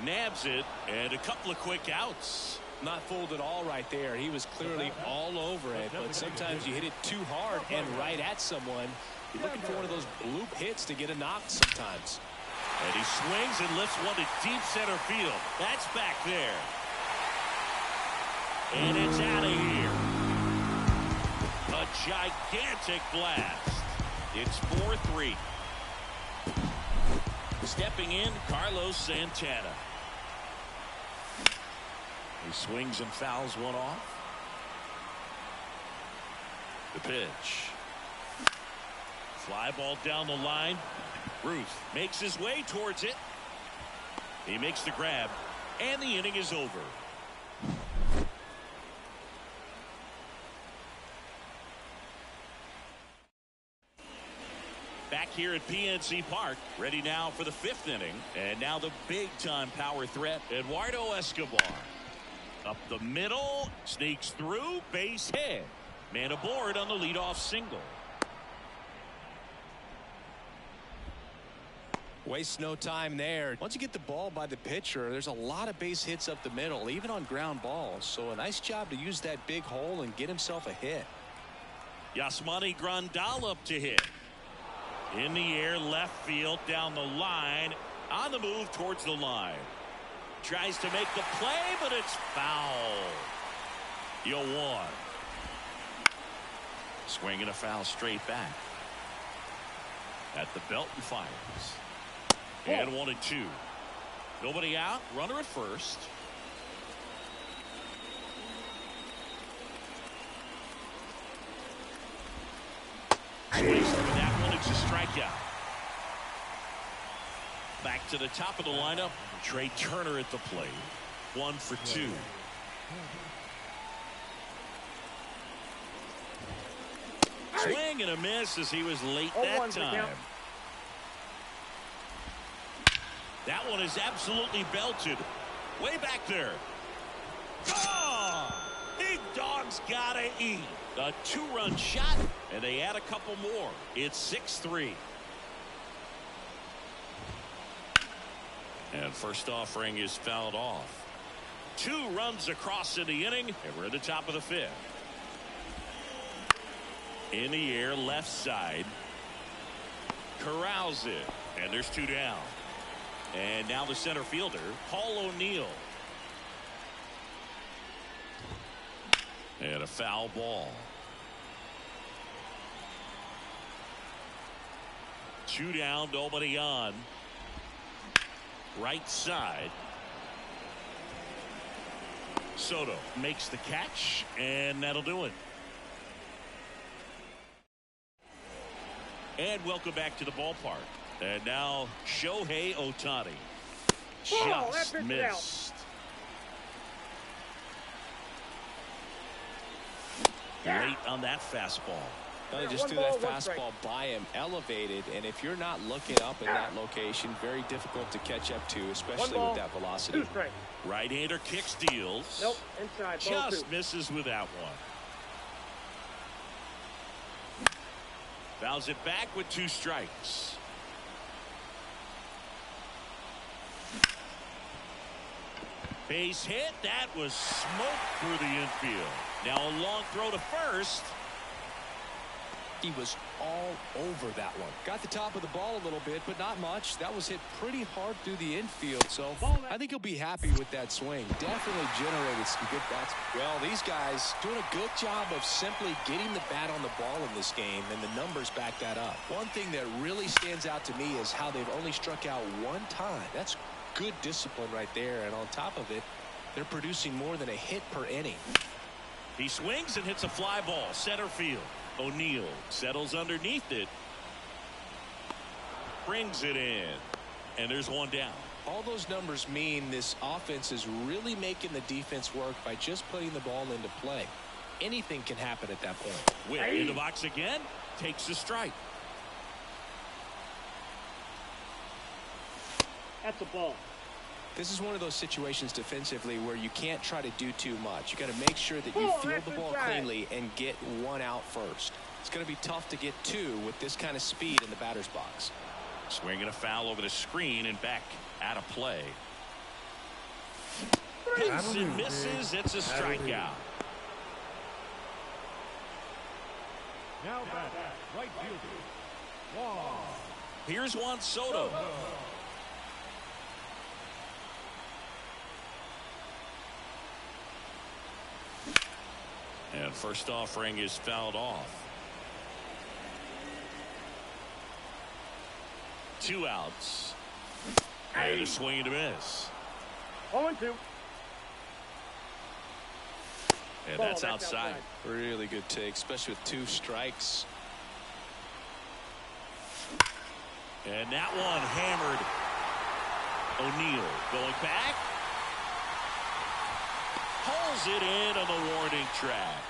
Nabs it, and a couple of quick outs. Not fooled at all right there. He was clearly all over it, but sometimes you hit it too hard and right at someone. You're looking for one of those bloop hits to get a knock sometimes. And he swings and lifts one to deep center field. That's back there. And it's out of here. A gigantic blast. It's 4-3. Stepping in, Carlos Santana. He swings and fouls one off. The pitch. Fly ball down the line. Ruth makes his way towards it. He makes the grab, and the inning is over. Back here at PNC Park, ready now for the 5th inning. And now the big-time power threat, Eduardo Escobar. Up the middle, sneaks through, base hit. Man aboard on the leadoff single. Waste no time there. Once you get the ball by the pitcher, there's a lot of base hits up the middle, even on ground balls. So a nice job to use that big hole and get himself a hit. Yasmani Grandal up to hit. In the air, left field, down the line. On the move towards the line. Tries to make the play, but it's foul. 0-1. Swinging a foul straight back. At the belt and fires. And 1-2. Nobody out. Runner at first. Swings through that one. It's a strikeout. Back to the top of the lineup. Trey Turner at the plate. 1 for 2. Swing and a miss as he was late that time. That one is absolutely belted. Way back there. Oh! Big dog's gotta eat. A 2-run shot, and they add a couple more. It's 6-3. And first offering is fouled off. 2 runs across in the inning, and we're at the top of the 5th. In the air, left side. Corrals it, and there's 2 down. And now the center fielder, Paul O'Neill. And a foul ball. 2 down, nobody on. Right side. Soto makes the catch, and that'll do it. And welcome back to the ballpark. And now Shohei Ohtani. Just missed. Late on that fastball. They just threw that fastball by him, elevated, and if you're not looking up in that location, very difficult to catch up to, especially with that velocity. Right-hander kicks, deals. Nope, inside. Just misses with that one. Fouls it back with 2 strikes. Base hit. That was smoked through the infield. Now a long throw to first. He was all over that one. Got the top of the ball a little bit, but not much. That was hit pretty hard through the infield, so I think he'll be happy with that swing. Definitely generated some good bats. Well, these guys doing a good job of simply getting the bat on the ball in this game, and the numbers back that up. One thing that really stands out to me is how they've only struck out 1 time. That's good discipline right there, and on top of it, they're producing more than a hit per inning. He swings and hits a fly ball, center field. O'Neill settles underneath it. Brings it in. And there's 1 down. All those numbers mean this offense is really making the defense work by just putting the ball into play. Anything can happen at that point. Witt in the box again. Takes the strike. That's a ball. This is one of those situations defensively where you can't try to do too much. You got to make sure that you field the ball cleanly and get one out first. It's going to be tough to get two with this kind of speed in the batter's box. Swinging a foul over the screen and back out of play. Hits and misses. It's a strikeout. Now back, right fielder, Juan. Here's Juan Soto. And first offering is fouled off. 2 outs. And a swing and a miss. 0-2. And that's outside. Really good take, especially with 2 strikes. And that one hammered. O'Neill going back. Pulls it in on the warning track.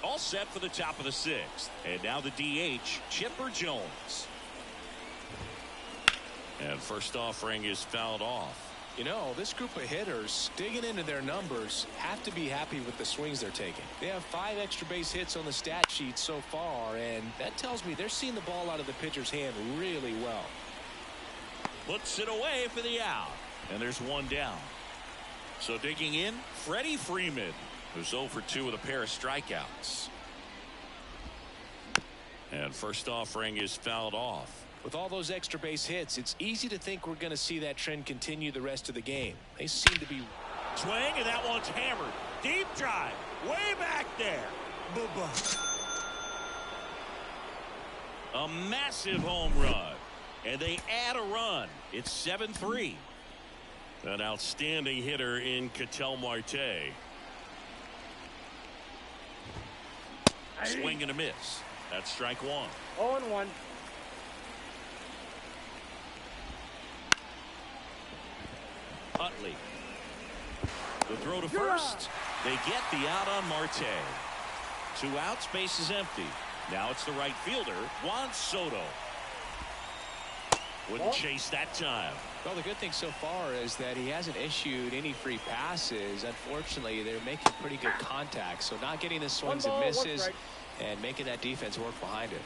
All set for the top of the 6th. And now the DH, Chipper Jones. And first offering is fouled off. You know, this group of hitters digging into their numbers have to be happy with the swings they're taking. They have 5 extra base hits on the stat sheet so far, and that tells me they're seeing the ball out of the pitcher's hand really well. Puts it away for the out. And there's 1 down. So digging in, Freddie Freeman, who's 0 for 2 with a pair of strikeouts. And first offering is fouled off. With all those extra base hits, it's easy to think we're going to see that trend continue the rest of the game. They seem to be. Swing, and that one's hammered. Deep drive. Way back there. A massive home run. And they add a run. It's 7-3. An outstanding hitter in Ketel Marte. Swing and a miss. That's strike 1. 0-1. Utley. The throw to first. They get the out on Marte. 2 outs, base is empty. Now it's the right fielder, Juan Soto. Wouldn't chase that time. Well, the good thing so far is that he hasn't issued any free passes. Unfortunately, they're making pretty good contact, so not getting the swings and misses and making that defense work behind it.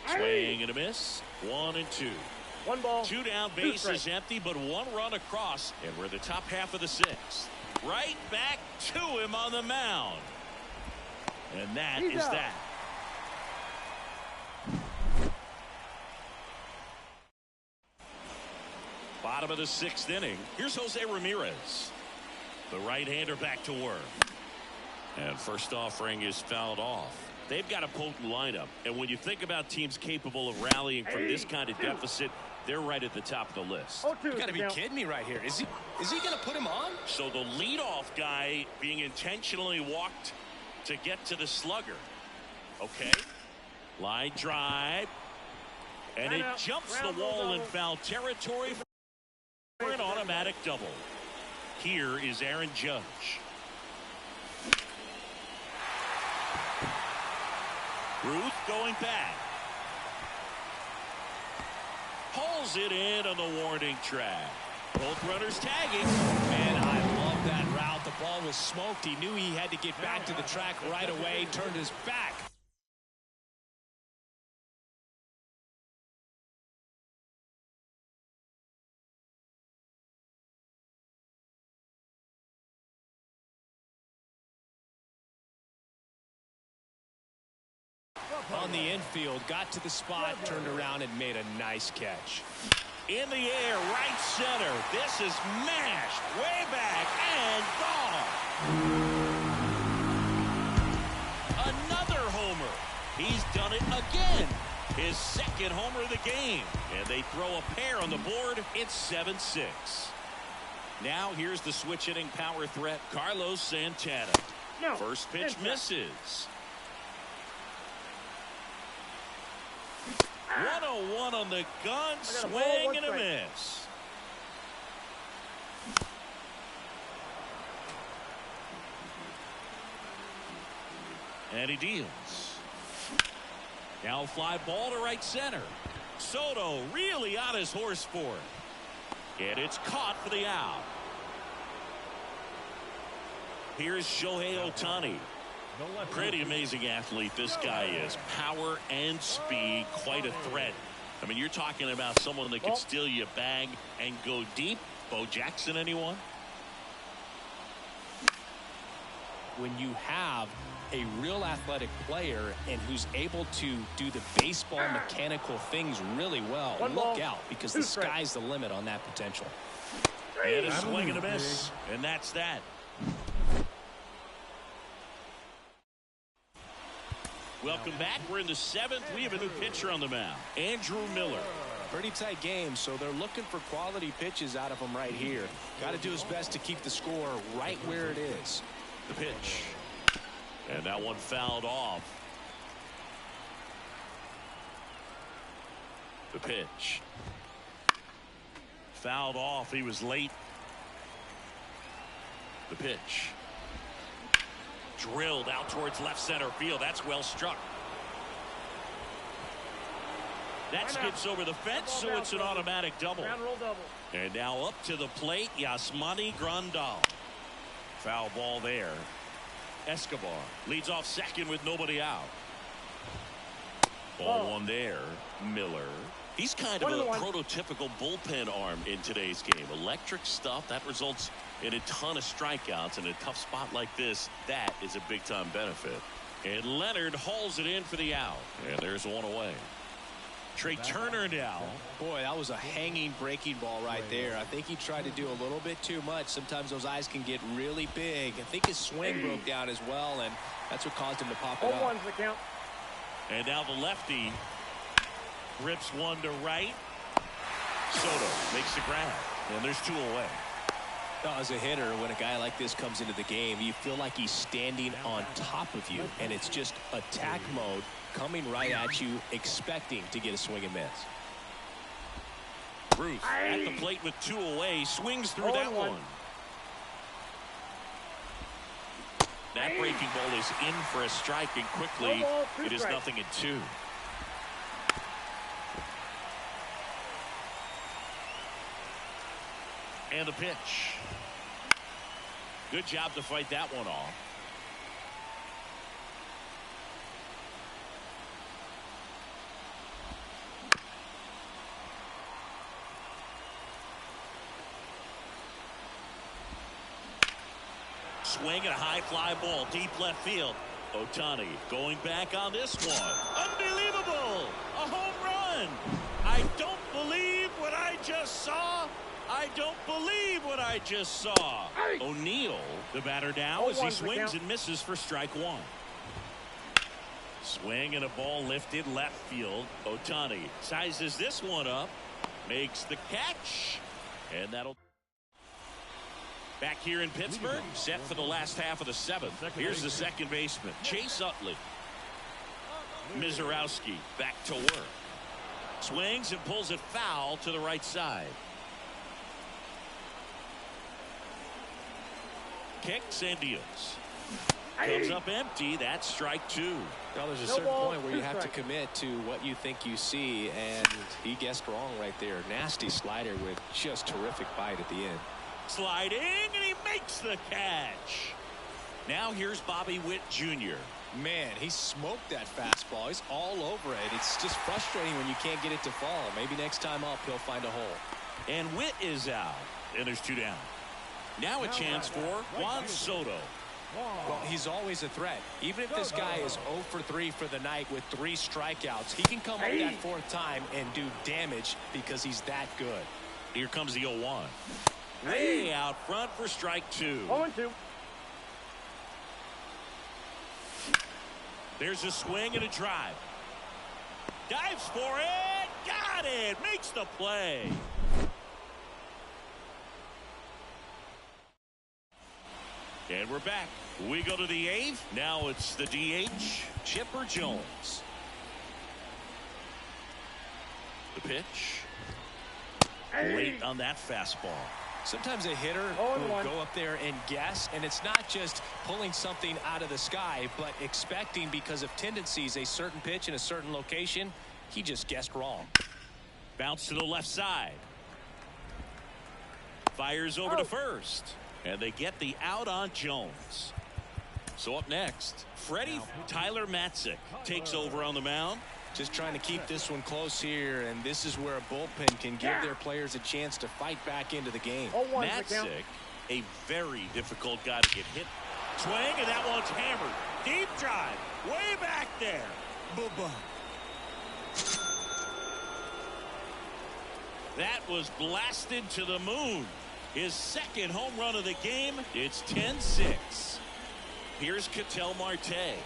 Swing and a miss. 1-2. 1 ball. 2 down, base is empty, but 1 run across, and we're the top half of the 6th. Right back to him on the mound. And that is that. Bottom of the 6th inning. Here's Jose Ramirez. The right-hander back to work. And first offering is fouled off. They've got a potent lineup, and when you think about teams capable of rallying from this kind of deficit, they're right at the top of the list. You got to be kidding me right here. Is he going to put him on? So the leadoff guy being intentionally walked to get to the slugger. Okay. Line drive. And it jumps the wall in foul territory for an automatic double. Here is Aaron Judge. Ruth going back. Pulls it in on the warning track. Both runners tagging. And I love that route. The ball was smoked. He knew he had to get back to the track right away. Turned his back. On the infield, got to the spot, turned around and made a nice catch. In the air, right center. This is mashed way back and gone. Another homer. He's done it again. His 2nd homer of the game. And they throw a pair on the board. It's 7-6. Now here's the switch hitting power threat, Carlos Santana. First pitch misses. 101 on the gun, swing and a miss. And he deals. Now a fly ball to right center. Soto really on his horse for it. And it's caught for the out. Here's Shohei Ohtani. Pretty amazing athlete this guy is. Power and speed, quite a threat. I mean, you're talking about someone that could steal you a bag and go deep. Bo Jackson, anyone? When you have a real athletic player and who's able to do the baseball mechanical things really well, look out, because the sky's the limit on that potential. And a swing and a miss. And that's that. Welcome back. We're in the 7th. We have a new pitcher on the mound, Andrew Miller. Pretty tight game, so they're looking for quality pitches out of him right here. Got to do his best to keep the score right where it is. The pitch. And that one fouled off. The pitch. Fouled off. He was late. The pitch. Drilled out towards left center field. That's well struck. That skips over the fence, so it's an automatic double. And now up to the plate, Yasmani Grandal. Foul ball there. Escobar leads off second with nobody out. Ball one there. Miller. He's kind of a prototypical bullpen arm in today's game. Electric stuff that results in a ton of strikeouts. In a tough spot like this, that is a big-time benefit. And Leonard hauls it in for the out. And there's one away. Trey Turner now. Boy, that was a hanging breaking ball right there. I think he tried to do a little bit too much. Sometimes those eyes can get really big. I think his swing broke down as well, and that's what caused him to pop it up. The count. And now the lefty rips one to right. Soto makes the grab, and there's two away. As a hitter, when a guy like this comes into the game, you feel like he's standing on top of you, and it's just attack mode, coming right at you, expecting to get a swing and miss. Ruth at the plate with two away, swings through that one. That breaking ball is in for a strike, and quickly it is 0-2. And the pitch. Good job to fight that one off. Swing and a high fly ball deep left field. Ohtani going back on this one. Unbelievable! A home run! I don't believe what I just saw. I don't believe what I just saw. O'Neal, the batter now, as he swings and misses for strike one. Swing and a ball lifted left field. Ohtani sizes this one up, makes the catch, and that'll. Back here in Pittsburgh, set for the last half of the 7th. Here's the second baseman, Chase Utley. Mizorowski back to work. Swings and pulls it foul to the right side. Kicks and deals. Comes up empty. That's strike two. Well, there's a certain point where you have to commit to what you think you see, and he guessed wrong right there. Nasty slider with just terrific bite at the end. Sliding, and he makes the catch. Now here's Bobby Witt Jr. Man, he smoked that fastball. He's all over it. It's just frustrating when you can't get it to fall. Maybe next time up he'll find a hole. And Witt is out, and there's two down. Now a chance for Juan Soto. Well, he's always a threat. Even if this guy is 0 for 3 for the night with 3 strikeouts, he can come up that 4th time and do damage because he's that good. Here comes the 0-1. Way out front for strike two. 0-2. There's a swing and a drive. Dives for it. Got it. Makes the play. And we're back. We go to the 8th. Now it's the DH, Chipper Jones. The pitch. Late on that fastball. Sometimes a hitter will go up there and guess, and it's not just pulling something out of the sky, but expecting because of tendencies a certain pitch in a certain location. He just guessed wrong. Bounce to the left side. Fires over to first. And they get the out on Jones. So up next, Tyler Matzik takes over on the mound. Just trying to keep this one close here, and this is where a bullpen can give their players a chance to fight back into the game. Matzik, a very difficult guy to get hit. Swing, and that one's hammered. Deep drive, way back there. Boo-boo. That was blasted to the moon. His second home run of the game. It's 10-6. Here's Ketel Marte.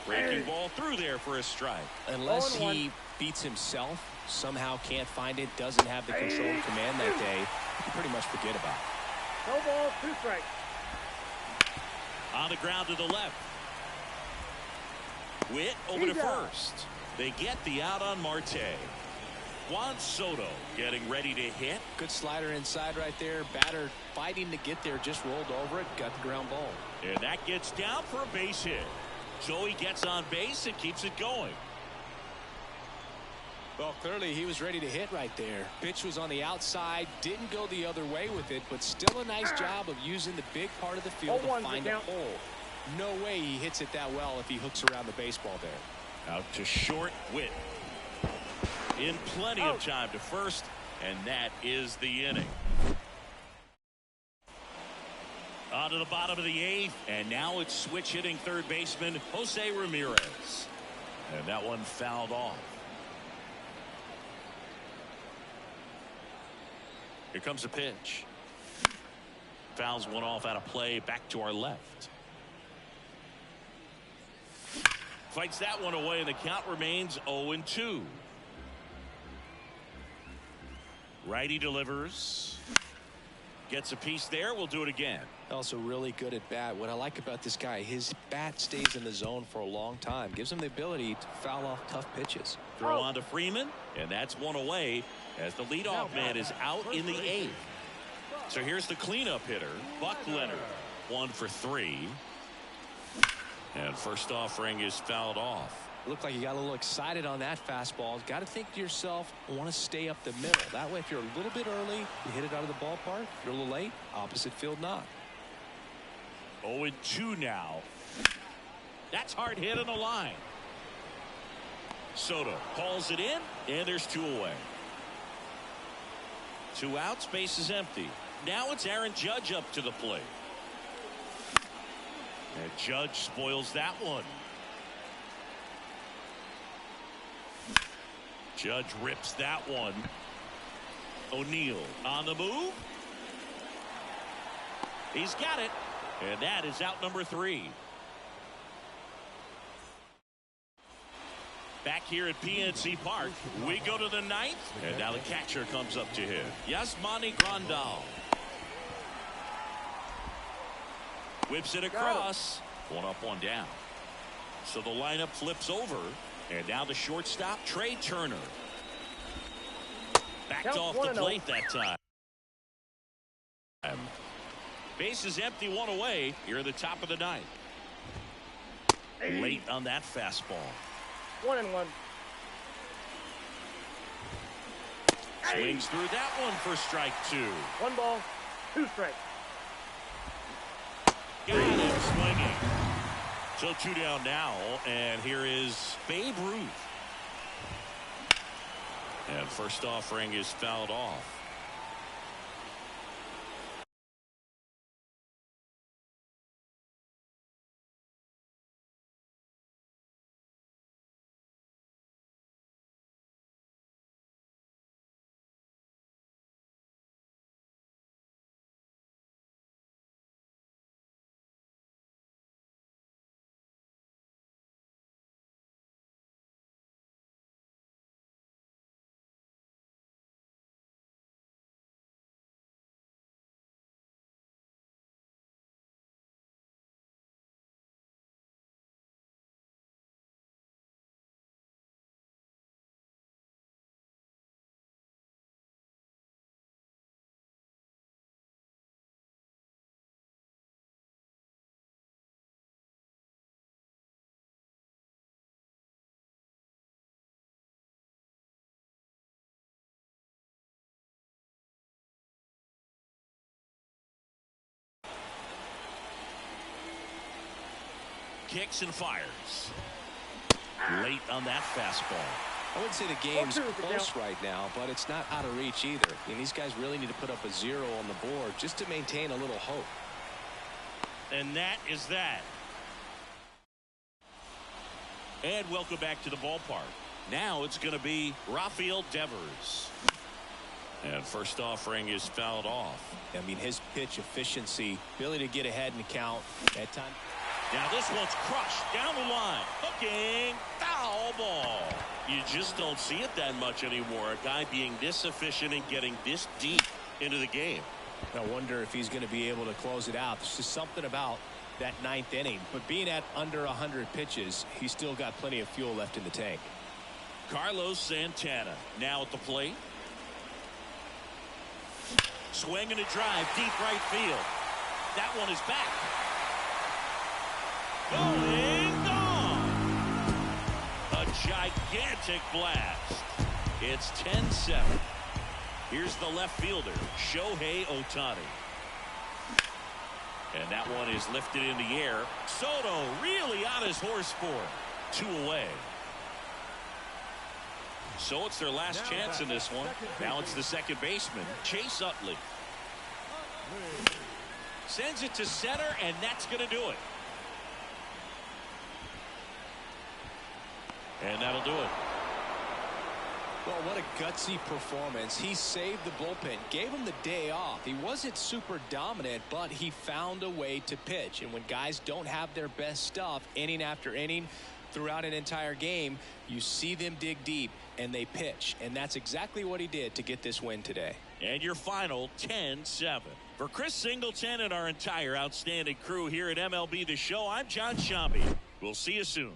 Breaking ball through there for a strike. Unless he beats himself, somehow can't find it, doesn't have the control and command that day, you can pretty much forget about it. No ball, 2 strikes. On the ground to the left. Witt over to first. They get the out on Marte. Juan Soto getting ready to hit. Good slider inside right there. Batter fighting to get there, just rolled over it, got the ground ball. And that gets down for a base hit. So he gets on base and keeps it going. Well, clearly he was ready to hit right there. Pitch was on the outside, didn't go the other way with it, but still a nice job of using the big part of the field to find a hole. No way he hits it that well if he hooks around the baseball there. Out to short, Witt. In plenty of time to first, and that is the inning. On to the bottom of the 8th, and now it's switch hitting third baseman Jose Ramirez. And that one fouled off. Here comes a pitch. Fouls one off out of play, back to our left. Fights that one away, and the count remains 0-2. Righty delivers. Gets a piece there. We'll do it again. Also really good at bat. What I like about this guy, his bat stays in the zone for a long time. Gives him the ability to foul off tough pitches. Throw on to Freeman, and that's one away as the leadoff man is out in the 8th. So here's the cleanup hitter, Buck Leonard. 1 for 3. And first offering is fouled off. Looked like you got a little excited on that fastball. Got to think to yourself, I want to stay up the middle. That way, if you're a little bit early, you hit it out of the ballpark. If you're a little late, opposite field knock. 0-2 now. That's hard hit on the line. Soto calls it in, and there's 2 away. 2 outs, base is empty. Now it's Aaron Judge up to the plate. And Judge spoils that one. Judge rips that one. O'Neill on the move. He's got it. And that is out number 3. Back here at PNC Park, we go to the 9th. And now the catcher comes up to him. Yasmani Grandal. Whips it across. 1 up, 1 down. So the lineup flips over. And now the shortstop, Trey Turner. Backed off the plate that time. Base is empty, 1 away. Here at the top of the 9th. Late on that fastball. 1-1. Swings through that one for strike 2. 1 ball, 2 strikes. Got him swinging. So 2 down now, and here is Babe Ruth. And first offering is fouled off. kicks and fires. Late on that fastball. I wouldn't say the game's close right now, but it's not out of reach either. I mean, these guys really need to put up a 0 on the board just to maintain a little hope. And that is that. And welcome back to the ballpark. Now it's going to be Rafael Devers. And first offering is fouled off. I mean, his pitch efficiency, ability to get ahead in the count at time. Now this one's crushed down the line. Hooking. Foul ball. You just don't see it that much anymore. A guy being this efficient and getting this deep into the game. I wonder if he's going to be able to close it out. There's just something about that 9th inning. But being at under 100 pitches, he's still got plenty of fuel left in the tank. Carlos Santana now at the plate. Swing and a drive deep right field. That one is back. Going gone. A gigantic blast. It's 10-7. Here's the left fielder, Shohei Ohtani. And that one is lifted in the air. Soto really on his horse for it. 2 away. So it's their last chance in this one. Now it's the second baseman, Chase Utley. Sends it to center, and that's going to do it. And that'll do it. Well, what a gutsy performance. He saved the bullpen, gave him the day off. He wasn't super dominant, but he found a way to pitch. And when guys don't have their best stuff inning after inning throughout an entire game, you see them dig deep and they pitch. And that's exactly what he did to get this win today. And your final 10-7. For Chris Singleton and our entire outstanding crew here at MLB The Show, I'm John Shambi. We'll see you soon.